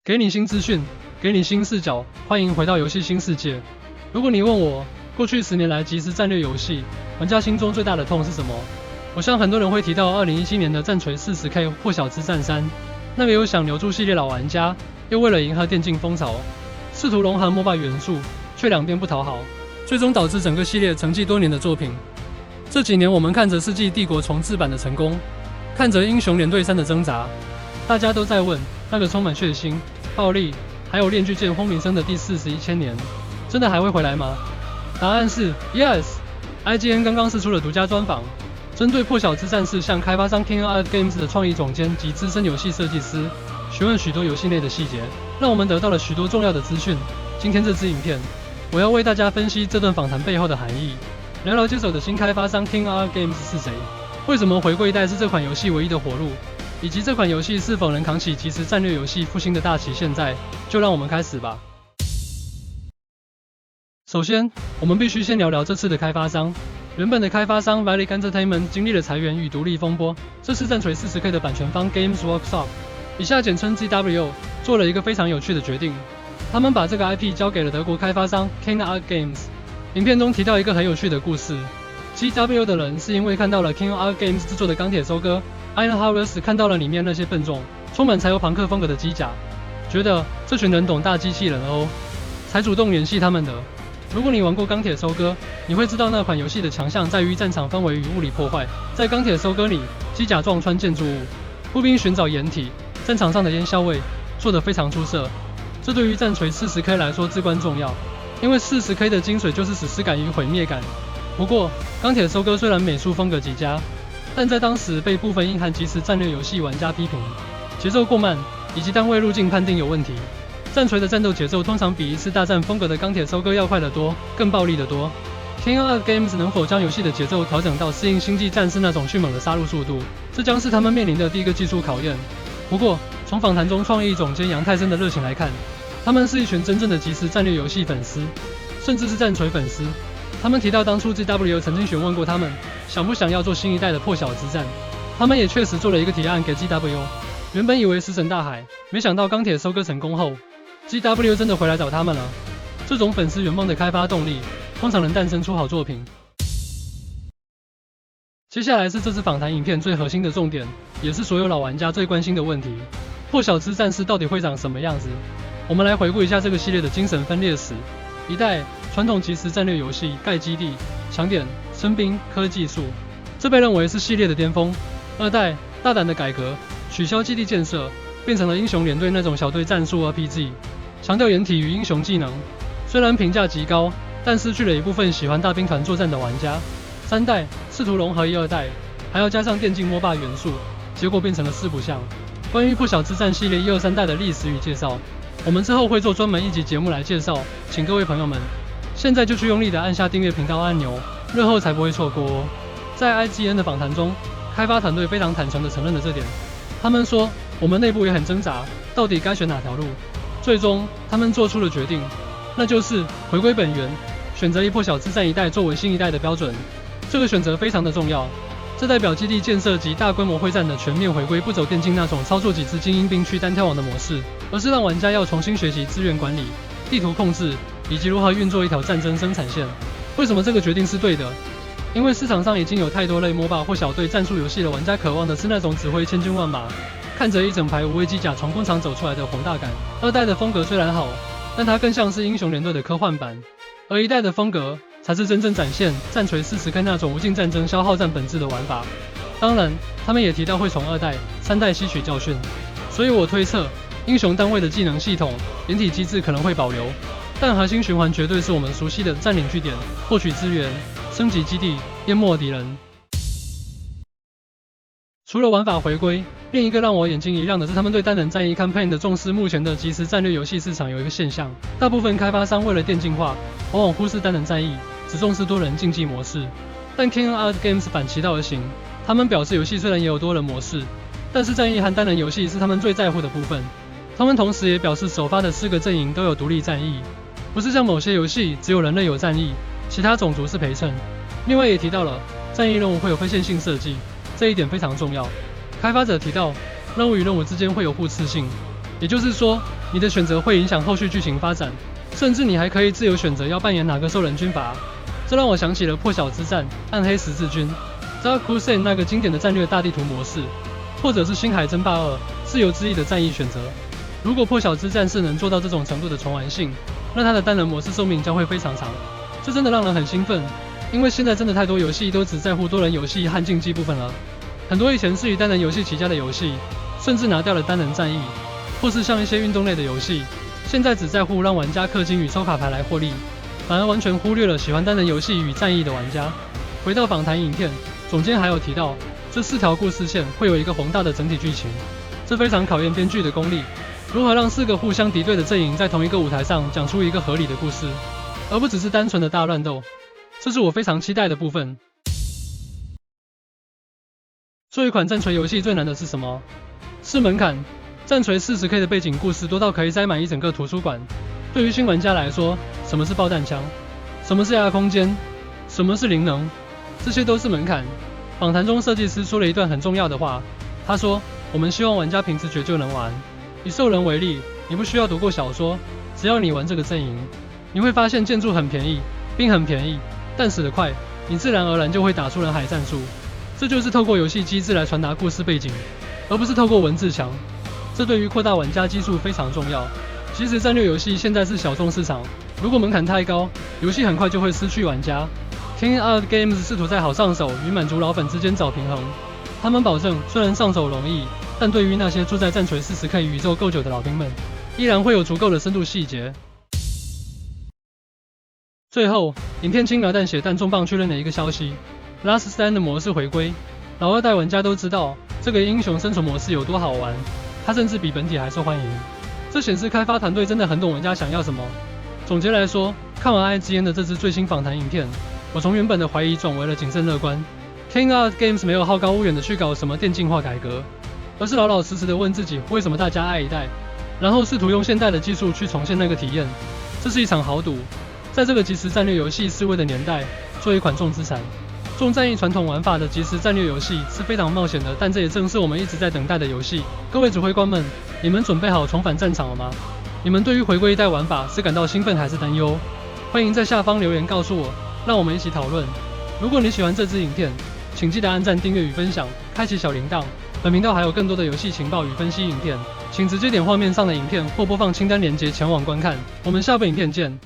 给你新资讯，给你新视角，欢迎回到游戏新世界。如果你问我，过去10年来即时战略游戏，玩家心中最大的痛是什么？我想很多人会提到2017年的战锤 40K 破晓之战3，那个有想留住系列老玩家，又为了迎合电竞风潮，试图融合 MOBA 元素，却两边不讨好，最终导致整个系列沉寂多年的作品。这几年我们看着《世纪帝国》重制版的成功，看着《英雄联队3》的挣扎，大家都在问，那个充满血腥、暴力，还有炼巨剑轰鸣声的第41千年，真的还会回来吗？答案是 Yes。IGN 刚刚释出了独家专访，针对破晓之战4向开发商 King Art Games 的创意总监及资深游戏设计师询问许多游戏内的细节，让我们得到了许多重要的资讯。今天这支影片，我要为大家分析这段访谈背后的含义，聊聊接手的新开发商 King Art Games 是谁，为什么回归一代是这款游戏唯一的活路，以及这款游戏是否能扛起即时战略游戏复兴的大旗。现在就让我们开始吧。首先，我们必须先聊聊这次的开发商。原本的开发商 Valic Entertainment 经历了裁员与独立风波，这次战锤 40K 的版权方 Games Workshop， 以下简称 GW， 做了一个非常有趣的决定，他们把这个 IP 交给了德国开发商 King Art Games。影片中提到一个很有趣的故事， GW 的人是因为看到了 King Art Games 制作的钢铁收割 Iron Harvest， 看到了里面那些笨重、充满柴油朋克风格的机甲，觉得这群人懂大机器人哦，才主动联系他们的。如果你玩过钢铁收割，你会知道那款游戏的强项在于战场氛围与物理破坏。在钢铁收割里，机甲撞穿建筑物，步兵寻找掩体，战场上的烟硝味做得非常出色。这对于战锤 40K 来说至关重要，因为 40K 的精髓就是史诗感与毁灭感。不过，钢铁收割虽然美术风格极佳，但在当时被部分硬汉即时战略游戏玩家批评节奏过慢，以及单位路径判定有问题。战锤的战斗节奏通常比一次大战风格的钢铁收割要快得多，更暴力得多。King Art Games 能否将游戏的节奏调整到适应星际战士那种迅猛的杀戮速度，这将是他们面临的第一个技术考验。不过，从访谈中创意总监杨泰森的热情来看，他们是一群真正的即时战略游戏粉丝，甚至是战锤粉丝。他们提到当初 GW 曾经询问过他们，想不想要做新一代的破晓之战，他们也确实做了一个提案给 GW。原本以为石沉大海，没想到钢铁收割成功后，GW 真的回来找他们了。这种粉丝圆梦的开发动力，通常能诞生出好作品。接下来是这支访谈影片最核心的重点，也是所有老玩家最关心的问题：破晓之战士到底会长什么样子？我们来回顾一下这个系列的精神分裂史。一代传统即时战略游戏盖基地，强点征兵科技术，这被认为是系列的巅峰。二代大胆的改革，取消基地建设，变成了英雄联队那种小队战术 RPG， 强调掩体与英雄技能。虽然评价极高，但失去了一部分喜欢大兵团作战的玩家。三代试图融合一二代，还要加上电竞 MOBA 元素，结果变成了四不像。关于破晓之战系列1、2、3代的历史与介绍，我们之后会做专门一集节目来介绍，请各位朋友们现在就去用力的按下订阅频道按钮，日后才不会错过哦。在 IGN 的访谈中，开发团队非常坦诚地承认了这点。他们说，我们内部也很挣扎，到底该选哪条路。最终，他们做出了决定，那就是回归本源，选择以破晓之战1代作为新一代的标准。这个选择非常的重要，这代表基地建设及大规模会战的全面回归，不走电竞那种操作几支精英兵去单挑网的模式，而是让玩家要重新学习资源管理、地图控制以及如何运作一条战争生产线。为什么这个决定是对的？因为市场上已经有太多类 MOBA 或小队战术游戏的玩家渴望的是那种指挥千军万马，看着一整排无畏机甲从工厂走出来的宏大感。二代的风格虽然好，但它更像是英雄联队的科幻版，而一代的风格才是真正展现战锤 40K 那种无尽战争消耗战本质的玩法。当然，他们也提到会从2代、3代吸取教训，所以我推测英雄单位的技能系统、掩体机制可能会保留，但核心循环绝对是我们熟悉的占领据点、获取资源、升级基地、淹没敌人。除了玩法回归，另一个让我眼睛一亮的是他们对单人战役 campaign 的重视。目前的即时战略游戏市场有一个现象，大部分开发商为了电竞化，往往忽视单人战役，只重视多人竞技模式。但 King Art Games 反其道而行，他们表示游戏虽然也有多人模式，但是战役和单人游戏是他们最在乎的部分。他们同时也表示首发的4个阵营都有独立战役，不是像某些游戏只有人类有战役，其他种族是陪衬。另外也提到了战役任务会有分线性设计，这一点非常重要。开发者提到，任务与任务之间会有互斥性，也就是说，你的选择会影响后续剧情发展，甚至你还可以自由选择要扮演哪个兽人军阀。这让我想起了破晓之战、暗黑十字军、Dark Crusade 那个经典的战略大地图模式，或者是星海争霸2、自由之翼的战役选择。如果破晓之战是能做到这种程度的重玩性，那它的单人模式寿命将会非常长。这真的让人很兴奋，因为现在真的太多游戏都只在乎多人游戏和竞技部分了。很多以前是以单人游戏起家的游戏，甚至拿掉了单人战役，或是像一些运动类的游戏，现在只在乎让玩家氪金与抽卡牌来获利，反而完全忽略了喜欢单人游戏与战役的玩家。回到访谈影片，总监还有提到，这4条故事线会有一个宏大的整体剧情，这非常考验编剧的功力，如何让4个互相敌对的阵营在同一个舞台上讲出一个合理的故事，而不只是单纯的大乱斗，这是我非常期待的部分。做一款战锤游戏最难的是什么？是门槛。战锤 40K 的背景故事多到可以塞满一整个图书馆。对于新玩家来说，什么是爆弹枪？什么是压空间？什么是灵能？这些都是门槛。访谈中，设计师说了一段很重要的话，他说：“我们希望玩家凭直觉就能玩。以兽人为例，你不需要读过小说，只要你玩这个阵营，你会发现建筑很便宜，兵很便宜，但死得快，你自然而然就会打出人海战术。这就是透过游戏机制来传达故事背景，而不是透过文字墙。这对于扩大玩家基数非常重要。其实战略游戏现在是小众市场，如果门槛太高，游戏很快就会失去玩家。King Art Games 试图在好上手与满足老粉之间找平衡。他们保证，虽然上手容易，但对于那些住在战锤 40K 宇宙够久的老兵们，依然会有足够的深度细节。最后，影片轻描淡写但重磅确认了一个消息。Last Stand 的模式回归，老2代玩家都知道这个英雄生存模式有多好玩，它甚至比本体还受欢迎。这显示开发团队真的很懂玩家想要什么。总结来说，看完 IGN 的这支最新访谈影片，我从原本的怀疑转为了谨慎乐观。King Art Games 没有好高骛远的去搞什么电竞化改革，而是老老实实的问自己为什么大家爱一代，然后试图用现代的技术去重现那个体验。这是一场豪赌，在这个即时战略游戏思维的年代，做一款重资产、重战役传统玩法的即时战略游戏是非常冒险的，但这也正是我们一直在等待的游戏。各位指挥官们，你们准备好重返战场了吗？你们对于回归一代玩法是感到兴奋还是担忧？欢迎在下方留言告诉我，让我们一起讨论。如果你喜欢这支影片，请记得按赞、订阅与分享，开启小铃铛。本频道还有更多的游戏情报与分析影片，请直接点画面上的影片或播放清单连结前往观看。我们下部影片见。